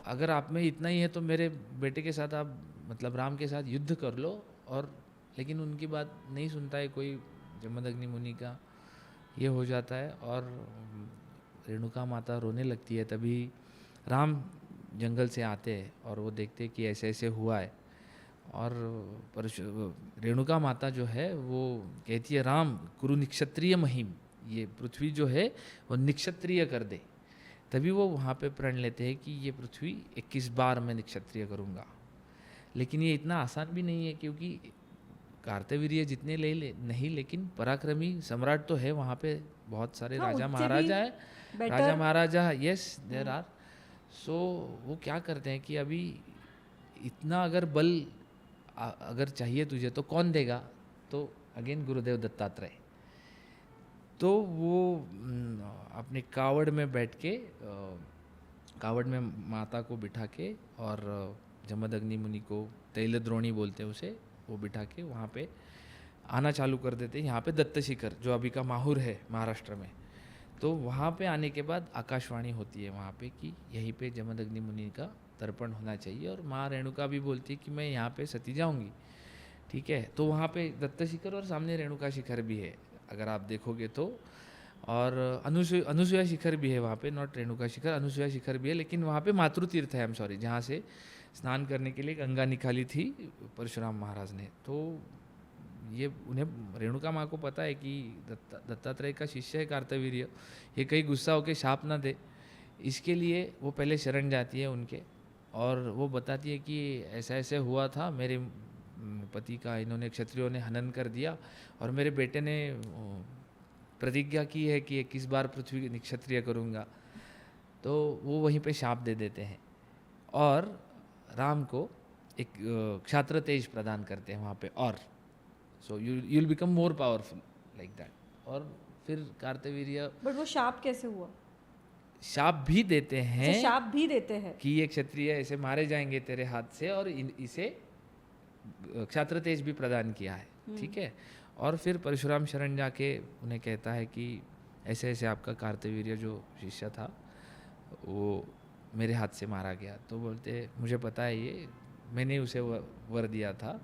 अगर आप में इतना ही है तो मेरे बेटे के साथ आप, मतलब राम के साथ युद्ध कर लो। और लेकिन उनकी बात नहीं सुनता है कोई, जमदग्नि मुनि का ये हो जाता है। और रेणुका माता रोने लगती है। तभी राम जंगल से आते हैं और वो देखते हैं कि ऐसे ऐसे हुआ है। और रेणुका माता जो है वो कहती है, राम कुरु निक्षत्रिय महिम, ये पृथ्वी जो है वो निक्षत्रिय कर दे। तभी वो वहाँ पे प्रण लेते हैं कि ये पृथ्वी 21 बार मैं निक्षत्रिय करूँगा। लेकिन ये इतना आसान भी नहीं है, क्योंकि कार्तवीर्य जितने ले नहीं, लेकिन पराक्रमी सम्राट तो है वहाँ पे, बहुत सारे हाँ, राजा उससे महाराजा भी है, better- raja maharaja, yes there are. So वो क्या करते हैं कि अभी इतना अगर बल अगर चाहिए तुझे तो कौन देगा? तो अगेन गुरुदेव दत्तात्रेय। तो वो अपने कावड़ में बैठ के, कावड़ में माता को बिठा के, और जमदग्नि मुनि को, तैलद्रोणी बोलते हैं उसे, वो बिठा के वहाँ पे आना चालू कर देते हैं। यहाँ पे दत्त शिखर जो अभी का माहौर है महाराष्ट्र में, तो वहाँ पे आने के बाद आकाशवाणी होती है वहाँ पे कि यहीं पे जमदग्नि मुनि का तर्पण होना चाहिए। और माँ रेणुका भी बोलती है कि मैं यहाँ पे सती जाऊँगी। ठीक है, तो वहाँ पे दत्त शिखर और सामने रेणुका शिखर भी है अगर आप देखोगे तो। और अनुसुया शिखर भी है वहाँ पे, नॉट रेणुका शिखर, अनुसुया शिखर भी है। लेकिन वहाँ पे मातृ तीर्थ है, आई एम सॉरी, जहाँ से स्नान करने के लिए गंगा निकाली थी परशुराम महाराज ने। तो ये उन्हें, रेणुका माँ को पता है कि दत्तात्रेय का शिष्य है कार्तवीर्य, ये कहीं गुस्सा होकर शाप ना दे, इसके लिए वो पहले शरण जाती है उनके। और वो बताती है कि ऐसा ऐसे हुआ था, मेरे पति का इन्होंने, क्षत्रियों ने हनन कर दिया, और मेरे बेटे ने प्रतिज्ञा की है कि 21 बार पृथ्वी निक्षत्रिय करूँगा। तो वो वहीं पे शाप दे देते हैं और राम को एक क्षात्र तेज प्रदान करते हैं वहाँ पे। और so you will become more powerful like that. और फिर कार्तवीर्य, बट वो शाप कैसे हुआ? शाप भी देते हैं, अच्छा, शाप भी देते हैं कि ये क्षत्रिय ऐसे मारे जाएंगे तेरे हाथ से, और इसे क्षात्र तेज भी प्रदान किया है। ठीक है, और फिर परशुराम शरण जाके उन्हें कहता है कि ऐसे ऐसे आपका कार्तवीर्य जो शिष्य था वो मेरे हाथ से मारा गया। तो बोलते मुझे पता है, ये मैंने उसे वर दिया था।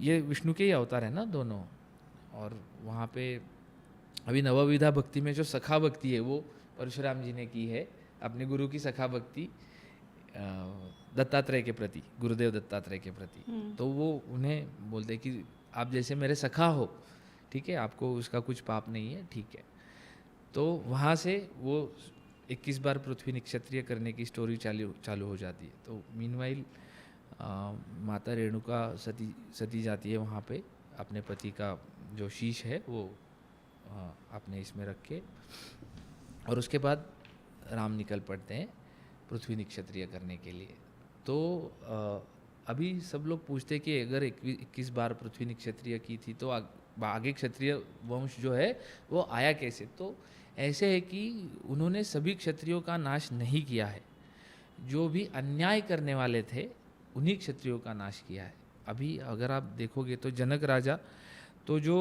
ये विष्णु के ही अवतार है ना दोनों। और वहाँ पे अभी नवविधा भक्ति में जो सखा भक्ति है वो परशुराम जी ने की है, अपने गुरु की सखा भक्ति दत्तात्रेय के प्रति, गुरुदेव दत्तात्रेय के प्रति। तो वो उन्हें बोलते हैं कि आप जैसे मेरे सखा हो, ठीक है, आपको उसका कुछ पाप नहीं है, ठीक है। तो वहाँ से वो 21 बार पृथ्वी निक्षत्रिय करने की स्टोरी चालू हो जाती है। तो मीनवाइल माता रेणुका सती जाती है वहाँ पे, अपने पति का जो शीश है वो अपने इसमें रख के, और उसके बाद राम निकल पड़ते हैं पृथ्वी निक्षत्रिय करने के लिए। तो अभी सब लोग पूछते हैं कि अगर 21 बार पृथ्वी निक्षत्रिय की थी तो आगे क्षत्रिय वंश जो है वो आया कैसे? तो ऐसे है कि उन्होंने सभी क्षत्रियों का नाश नहीं किया है, जो भी अन्याय करने वाले थे उन्हीं क्षत्रियों का नाश किया है। अभी अगर आप देखोगे तो जनक राजा, तो जो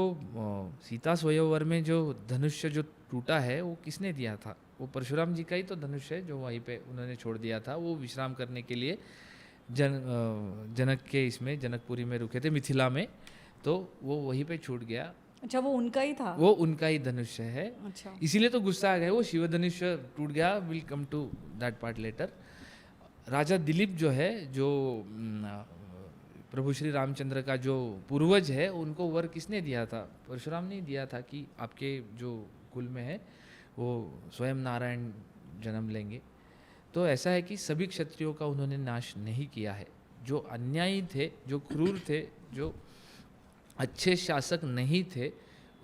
सीता स्वयंवर में जो धनुष्य जो टूटा है वो किसने दिया था? वो परशुराम जी का ही तो धनुष है जो वहीं पे उन्होंने छोड़ दिया था। वो विश्राम करने के लिए जनक के इसमें जनकपुरी में रुके थे, मिथिला में, तो वो वहीं पे छूट गया। अच्छा, वो उनका ही था? वो उनका ही धनुष्य है। अच्छा, इसीलिए तो गुस्सा आ गया, वो शिव धनुष्य टूट गया। Will come to that part later. Raja Dilip जो है, जो प्रभु श्री रामचंद्र का जो पूर्वज है, उनको वर किसने दिया था? परशुराम ने दिया था कि आपके जो कुल में है वो स्वयं नारायण जन्म लेंगे। तो ऐसा है कि सभी क्षत्रियों का उन्होंने नाश नहीं किया है। जो अन्यायी थे, जो क्रूर थे, जो अच्छे शासक नहीं थे,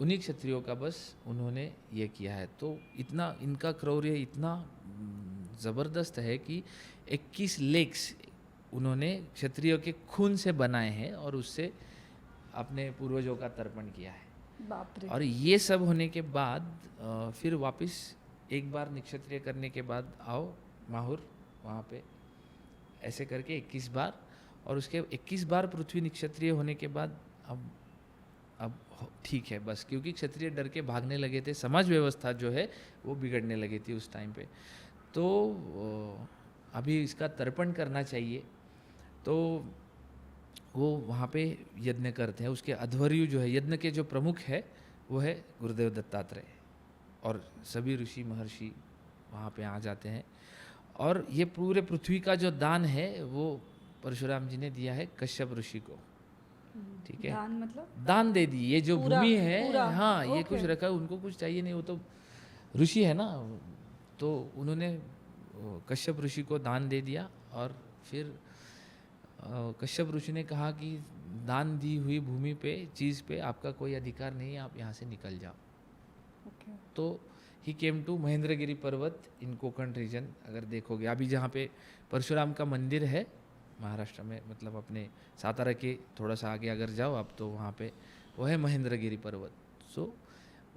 उन्हीं क्षत्रियों का बस उन्होंने ये किया है। तो इतना इनका क्रौर्य इतना ज़बरदस्त है कि 21 लेक्स उन्होंने क्षत्रियों के खून से बनाए हैं और उससे अपने पूर्वजों का तर्पण किया है। बाप रे। और ये सब होने के बाद फिर वापस एक बार निक्षत्रिय करने के बाद आओ माहुर वहाँ पे ऐसे करके 21 बार, और उसके 21 बार पृथ्वी निक्षत्रिय होने के बाद अब ठीक है बस, क्योंकि क्षत्रिय डर के भागने लगे थे, समाज व्यवस्था जो है वो बिगड़ने लगी थी उस टाइम पे। तो अभी इसका तर्पण करना चाहिए, तो वो वहाँ पे यज्ञ करते हैं। उसके अध्वर्यु जो है, यज्ञ के जो प्रमुख है वो है गुरुदेव दत्तात्रेय, और सभी ऋषि महर्षि वहाँ पे आ जाते हैं। और ये पूरे पृथ्वी का जो दान है वो परशुराम जी ने दिया है कश्यप ऋषि को। ठीक है, दान मतलब दान दे दी, ये जो भूमि है पूरा, हाँ ये ओके। कुछ रखा, उनको कुछ चाहिए नहीं, वो तो ऋषि है ना, तो उन्होंने कश्यप ऋषि को दान दे दिया। और फिर कश्यप ऋषि ने कहा कि दान दी हुई भूमि पे, चीज़ पे आपका कोई अधिकार नहीं है, आप यहाँ से निकल जाओ। ओके। तो ही केम टू महेंद्रगिरी पर्वत इन कोकण रीजन। अगर देखोगे अभी जहाँ पे परशुराम का मंदिर है महाराष्ट्र में, मतलब अपने सातारा के थोड़ा सा आगे अगर जाओ आप, तो वहाँ पे वो है महेंद्रगिरी पर्वत। सो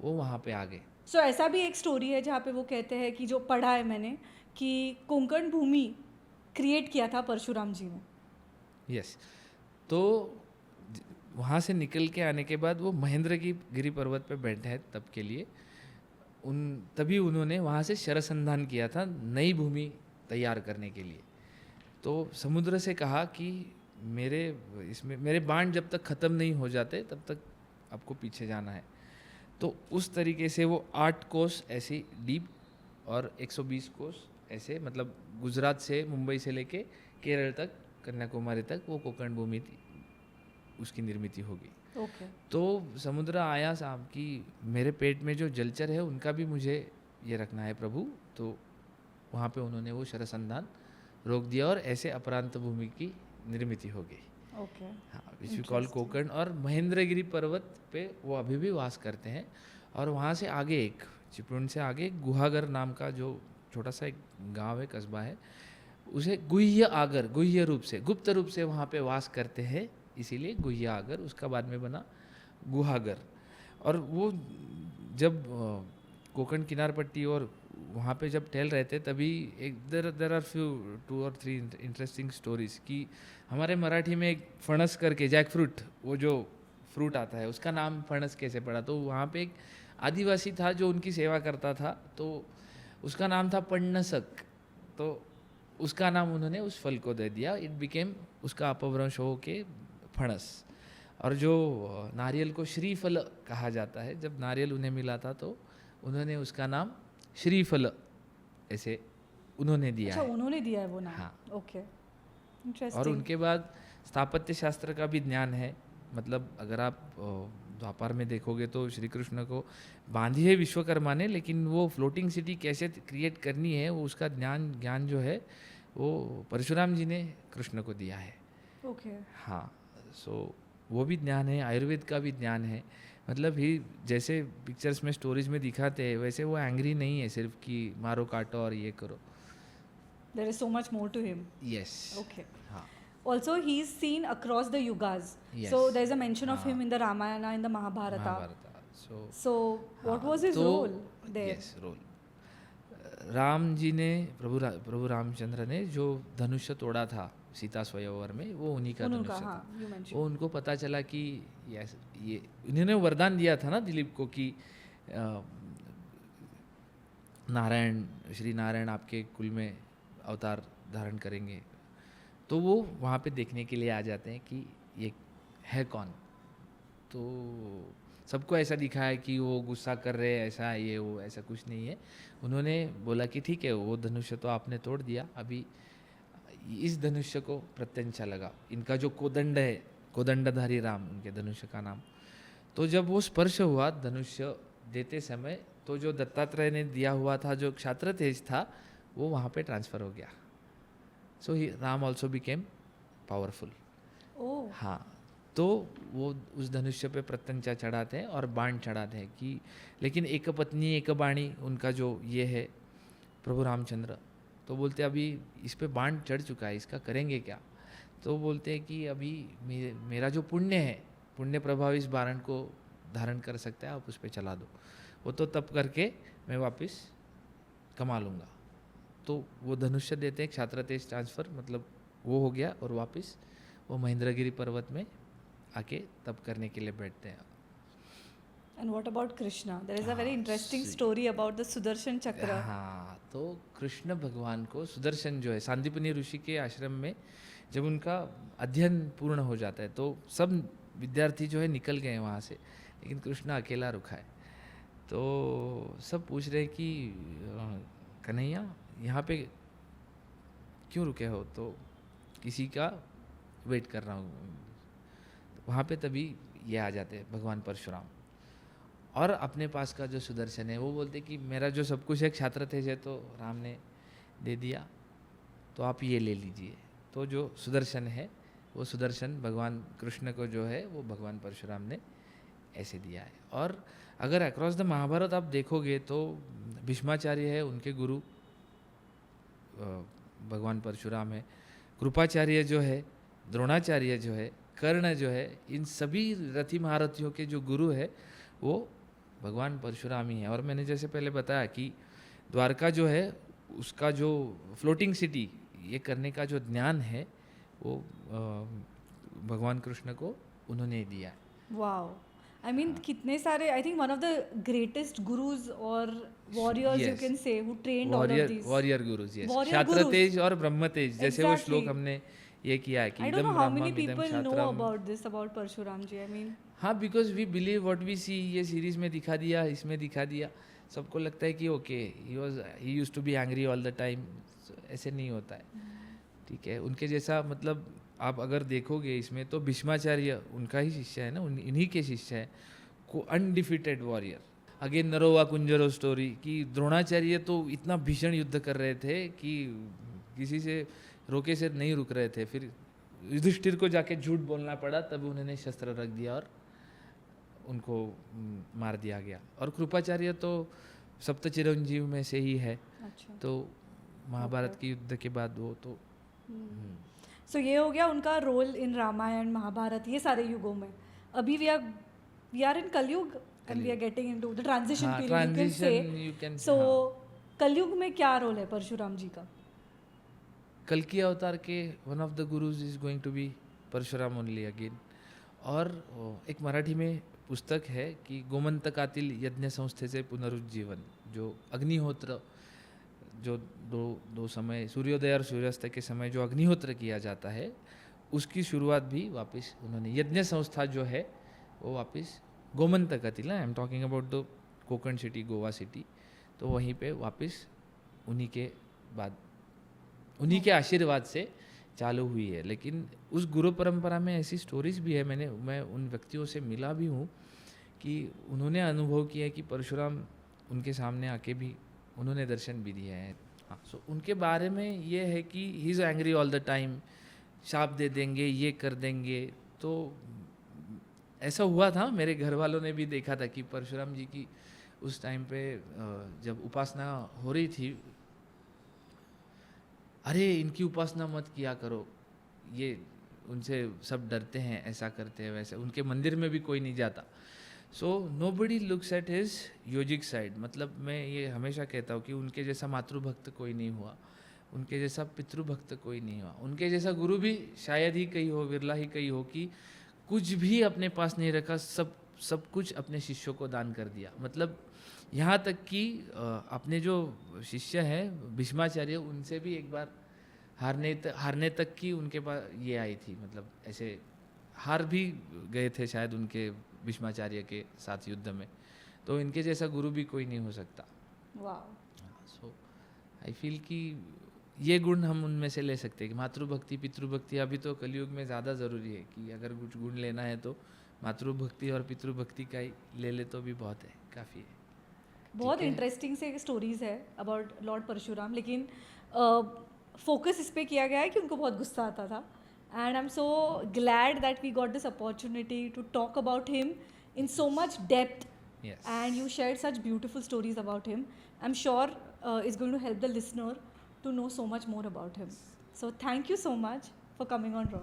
वो वहाँ पे आ गए। सो ऐसा भी एक स्टोरी है जहाँ पे वो कहते हैं कि जो पढ़ा है मैंने कि कोंकण भूमि क्रिएट किया था परशुराम जी ने। यस, तो वहाँ से निकल के आने के बाद वो महेंद्रगिरी पर्वत पे बैठे हैं तब के लिए, तभी उन्होंने वहाँ से शरसंधान किया था नई भूमि तैयार करने के लिए। तो समुद्र से कहा कि मेरे बाण जब तक ख़त्म नहीं हो जाते तब तक आपको पीछे जाना है। तो उस तरीके से वो 8 कोस ऐसी डीप और 120 कोस ऐसे, मतलब गुजरात से, मुंबई से लेके केरल तक, कन्याकुमारी तक वो कोकण भूमि थी, उसकी निर्मित होगी। ओके। तो समुद्र आया साहब कि मेरे पेट में जो जलचर है उनका भी मुझे ये रखना है प्रभु। तो वहाँ पे उन्होंने वो शरसंधान रोक दिया और ऐसे अपरांत भूमि की निर्मित हो गई। ओके। हाँ, विच वी कॉल कोकण। और महेंद्रगिरी पर्वत पे वो अभी भी वास करते हैं। और वहाँ से आगे एक चिपळूण से आगे गुहागर नाम का जो छोटा सा एक गांव है, कस्बा है, उसे गुह्य आगर, गुह्य रूप से, गुप्त रूप से वहाँ पे वास करते हैं, इसीलिए गुह्य आगर, उसका बाद में बना गुहागर। और वो जब कोकण किनार पट्टी और वहाँ पे जब टहल रहे थे तभी एक देर आर फ्यू 2 और 3 इंटरेस्टिंग स्टोरीज कि हमारे मराठी में एक फणस करके, जैक फ्रूट, वो जो फ्रूट आता है उसका नाम फणस कैसे पड़ा। तो वहाँ पे एक आदिवासी था जो उनकी सेवा करता था, तो उसका नाम था पन्नसक, तो उसका नाम उन्होंने उस फल को दे दिया, इट बिकेम, उसका अपभ्रंश हो के फणस। और जो नारियल को श्रीफल कहा जाता है, जब नारियल उन्हें मिला था तो उन्होंने उसका नाम श्रीफल ऐसे उन्होंने दिया अच्छा, है। उन्होंने दिया है वो नाम। हाँ। ओके, और इंटरेस्टिंग। उनके बाद स्थापत्य शास्त्र का भी ज्ञान है। मतलब अगर आप द्वापर में देखोगे तो श्री कृष्ण को बांधी है विश्वकर्मा ने, लेकिन वो फ्लोटिंग सिटी कैसे क्रिएट करनी है वो उसका ज्ञान जो है वो परशुराम जी ने कृष्ण को दिया है। ओके। हाँ, सो वो भी ज्ञान है, आयुर्वेद का भी ज्ञान है। मतलब ही जैसे पिक्चर्स में, स्टोरीज में दिखाते हैं, वैसे वो एंग्री नहीं है सिर्फ कि मारो काटो और ये करो। There is so much more to him. Yes. Okay. हाँ। Also, he is seen across the yugas. Yes. So there is a mention of him हाँ. in the Ramayana, in the Mahabharata. Mahabharata. So what हाँ, was his तो role there? Yes, role Ram ji ने, प्रभु रामचंद्र ने जो धनुष्य तोड़ा था सीता स्वयंवर में, वो उन्हीं का उनका, धनुष्य हाँ, था। you mentioned. वो उनको पता चला कि यस, ये उन्होंने वरदान दिया था ना दिलीप को कि नारायण, श्री नारायण आपके कुल में अवतार धारण करेंगे। तो वो वहाँ पे देखने के लिए आ जाते हैं कि ये है कौन। तो सबको ऐसा दिखा है कि वो गुस्सा कर रहे हैं, ऐसा ये वो, ऐसा कुछ नहीं है। उन्होंने बोला कि ठीक है, वो धनुष्य तो आपने तोड़ दिया, अभी इस धनुष्य को प्रत्यंचा लगा। इनका जो कोदंड है, कोदंडधारी राम उनके धनुष्य का नाम। तो जब वो स्पर्श हुआ धनुष्य देते समय, तो जो दत्तात्रेय ने दिया हुआ था जो क्षात्र तेज था वो वहाँ पे ट्रांसफ़र हो गया। So he Ram also became powerful. Oh. हाँ, तो वो उस धनुष्य पे प्रत्यंचा चढ़ाते हैं और बाण चढ़ाते हैं कि लेकिन एक पत्नी एक बाणी उनका जो ये है प्रभु रामचंद्र, तो बोलते अभी इस पे बाण चढ़ चुका है, इसका करेंगे क्या? तो बोलते हैं कि अभी मेरा जो पुण्य है, पुण्य प्रभाव इस बाण को धारण कर सकता है, आप उस पर चला दो, वो तो तप करके मैं वापस कमा लूँगा। तो वो धनुष्य देते हैं, क्षात्र तेज ट्रांसफ़र, मतलब वो हो गया और वापस वो महेंद्रगिरी पर्वत में आके तप करने के लिए बैठते हैं। And what about Krishna? There is a very हाँ, interesting story about the Sudarshan Chakra. हाँ, तो कृष्ण भगवान को सुदर्शन जो है सांदीपनि ऋषि के आश्रम में जब उनका अध्ययन पूर्ण हो जाता है तो सब विद्यार्थी जो है निकल गए वहाँ से, लेकिन कृष्ण अकेला रुका है। तो सब पूछ रहे कि कन्हैया यहाँ पे क्यों रुके हो? तो किसी का वेट कर रहा हूँ। वहाँ पे तभी ये आ जाते हैं भगवान परशुराम, और अपने पास का जो सुदर्शन है वो बोलते कि मेरा जो सब कुछ है क्षात्र तेज है तो राम ने दे दिया, तो आप ये ले लीजिए। तो जो सुदर्शन है वो सुदर्शन भगवान कृष्ण को जो है वो भगवान परशुराम ने ऐसे दिया है। और अगर अक्रॉस द महाभारत आप देखोगे तो भीष्माचार्य है, उनके गुरु भगवान परशुराम है, कृपाचार्य जो है, द्रोणाचार्य जो है, कर्ण जो है, इन सभी रथी महारथियों के जो गुरु है वो भगवान परशुराम ही है। और मैंने जैसे पहले बताया कि द्वारका जो है उसका जो फ्लोटिंग सिटी ये करने का जो ज्ञान है वो भगवान कृष्ण को उन्होंने दिया है। Wow. I mean, कितने सारे, I think one of the greatest gurus or warriors you Yes. can say who trained all of these. Warrior gurus, yes, Warrior kshatra gurus. तेज और ब्रह्म तेज, जैसे वो Exactly. श्लोक हमने ये किया है कि I don't इदम know how many ब्रह्मम् इदम people know क्षात्रम्। about this, about Parshuram ji. I mean, हाँ, because we believe what we see, ये सीरीज में दिखा दिया, इसमें दिखा दिया, सबको लगता है कि ओके ही used to be angry all the time. ऐसे नहीं होता है, ठीक है। उनके जैसा मतलब आप अगर देखोगे इसमें तो भीष्माचार्य उनका ही शिष्य है ना, इन्हीं के शिष्य है को अनडिफिटेड वॉरियर। अगेन नरोवा कुंजरो स्टोरी कि द्रोणाचार्य तो इतना भीषण युद्ध कर रहे थे कि किसी से रोके से नहीं रुक रहे थे, फिर युधिष्ठिर को जाके झूठ बोलना पड़ा, तब उन्होंने शस्त्र रख दिया और उनको मार दिया गया। और कृपाचार्य तो सप्त चिरंजीव में से ही है, अच्छा। तो महाभारत के युद्ध के बाद वो तो सो ये हो गया उनका रोल इन रामायण महाभारत ये सारे युगों में। अभी we are in Kalyug and we are getting into the transition हाँ, period you can transition, say. सो कलयुग में क्या रोल है परशुराम जी का? कल की अवतार के one of the gurus is going to be Parashuram only again. और एक मराठी में पुस्तक है कि गोमंतकातील यज्ञ संस्थेचे पुनरुज्जीवन, जो अग्निहोत्र जो दो समय सूर्योदय और सूर्यास्त के समय जो अग्निहोत्र किया जाता है उसकी शुरुआत भी वापस उन्होंने, यज्ञ संस्था जो है वो वापस गोमंतकातील, I am talking about the Konkan city, Goa city, तो वहीं पे वापस उन्हीं के बाद उन्हीं के आशीर्वाद से चालू हुई है। लेकिन उस गुरु परंपरा में ऐसी स्टोरीज भी है, मैं उन व्यक्तियों से मिला भी हूँ कि उन्होंने अनुभव किया कि परशुराम उनके सामने आके भी उन्होंने दर्शन भी दिया है। हाँ, सो उनके बारे में ये है कि he is angry all the time, शाप दे देंगे, ये कर देंगे। तो ऐसा हुआ था, मेरे घर वालों ने भी देखा था कि परशुराम जी की उस टाइम पे जब उपासना हो रही थी, अरे इनकी उपासना मत किया करो, ये उनसे सब डरते हैं, ऐसा करते हैं, वैसे उनके मंदिर में भी कोई नहीं जाता। So nobody looks at his yogic side, मतलब मैं ये हमेशा कहता हूँ कि उनके जैसा मातृभक्त कोई नहीं हुआ, उनके जैसा पितृभक्त कोई नहीं हुआ, उनके जैसा गुरु भी शायद ही कहीं हो, विरला ही कहीं हो कि कुछ भी अपने पास नहीं रखा, सब कुछ अपने शिष्यों को दान कर दिया। मतलब यहाँ तक कि अपने जो शिष्य हैं भीष्माचार्य, उनसे भी एक बार हारने तक की उनके पास ये आई थी, मतलब ऐसे हार भी गए थे शायद उनके भीष्माचार्य के साथ युद्ध में। तो इनके जैसा गुरु भी कोई नहीं हो सकता। सो आई फील कि ये गुण हम उनमें से ले सकते हैं कि मातृभक्ति पितृभक्ति अभी तो कलयुग में ज़्यादा ज़रूरी है कि अगर कुछ गुण लेना है तो मातृभक्ति और पितृभक्ति का ही ले ले तो भी बहुत है, काफ़ी है। बहुत इंटरेस्टिंग से स्टोरीज है अबाउट लॉर्ड परशुराम, लेकिन फोकस इस पे किया गया है कि उनको बहुत गुस्सा आता था And I'm so glad that we got this opportunity to talk about him in so much depth. Yes. And you shared such beautiful stories about him. I'm sure it's going to help the listener to know so much more about him. So thank you so much for coming on Raw.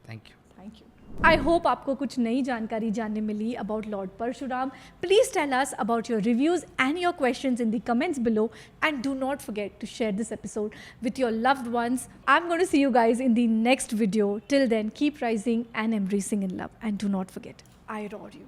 Thank you. Thank you. I hope आपको कुछ नई जानकारी जानने मिली about Lord Parshuram. Please tell us about your reviews and your questions in the comments below, and do not forget to share this episode with your loved ones. I'm going to see you guys in the next video. Till then, keep rising and embracing in love, and do not forget, I roar you.